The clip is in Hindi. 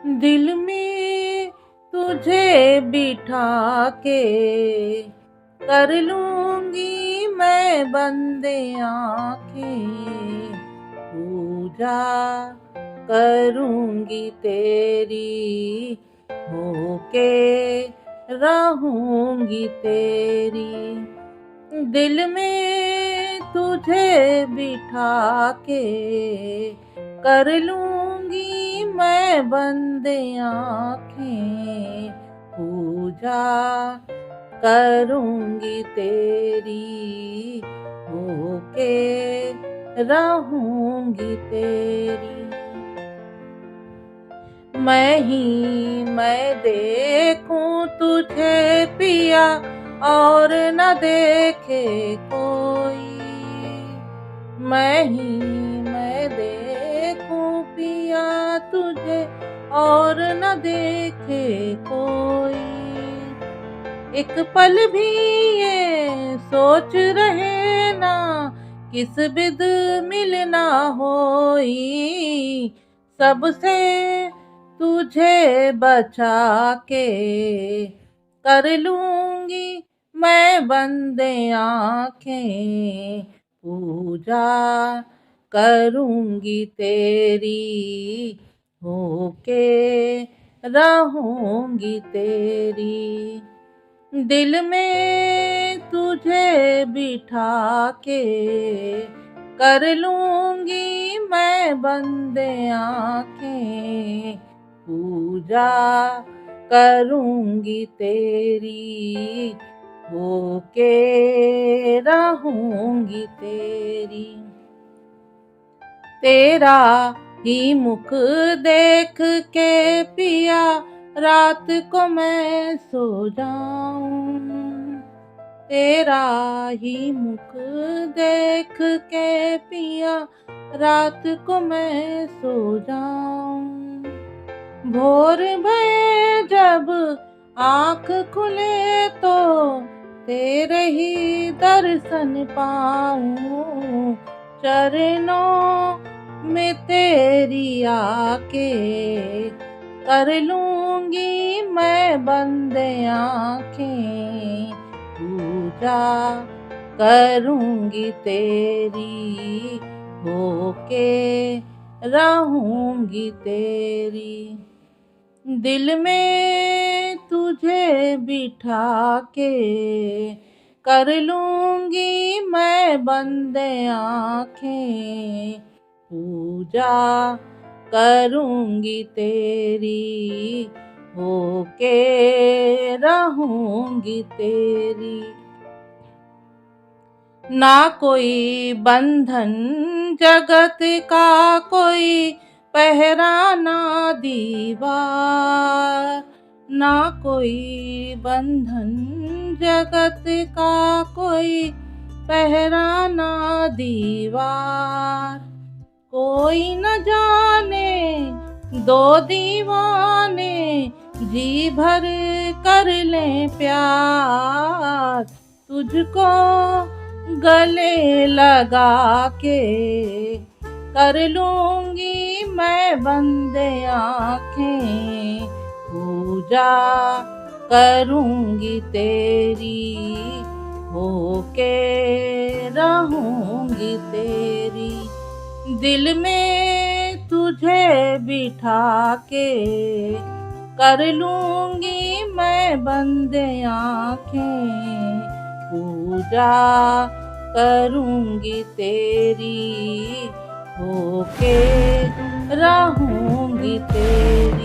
दिल में तुझे बिठा के कर लूंगी मैं बंदे आंखें, पूजा करूंगी तेरी, होके रहूंगी तेरी। दिल में तुझे बिठा के कर लूंगी मैं बंदे आंखें, पूजा करूंगी तेरी, होके रहूंगी तेरी। मैं देखूं तुझे पिया और न देखे कोई, मैं देखूं पिया तुझे और न देखे कोई। एक पल भी ये सोच रहे ना किस बिद मिलना होई, सबसे तुझे बचा के कर लूंगी मैं बंदे आंखें, पूजा करूंगी तेरी, होके रहूंगी तेरी। दिल में तुझे बिठा के कर लूंगी मैं बंदे आंखें, पूजा करूंगी तेरी, होके रहूंगी तेरी। तेरा ही मुख देख के पिया रात को मैं सो जाऊं, तेरा ही मुख देख के पिया रात को मैं सो जाऊं। भोर भये जब आँख खुले तो तेरे ही दर्शन पाऊं, चरणों में तेरी आके कर लूंगी मैं बंदे आंखें, पूजा करूंगी तेरी, होके रहूंगी तेरी। दिल में तुझे बिठा के कर लूंगी मैं बंदे आंखें, पूजा करूंगी तेरी, होके रहूंगी तेरी। ना कोई बंधन जगत का कोई पहरा ना दीवार, ना कोई बंधन जगत का कोई पहरा ना दीवार। कोई न जाने दो दीवाने जी भर कर ले प्यार, तुझको गले लगा के कर लूंगी मैं बंदे आंखें, पूजा करूंगी तेरी, होके रहूंगी तेरी। दिल में तुझे बिठा के कर लूंगी मैं बंदे आंखें, पूजा करूंगी तेरी, होके रहूंगी तेरी।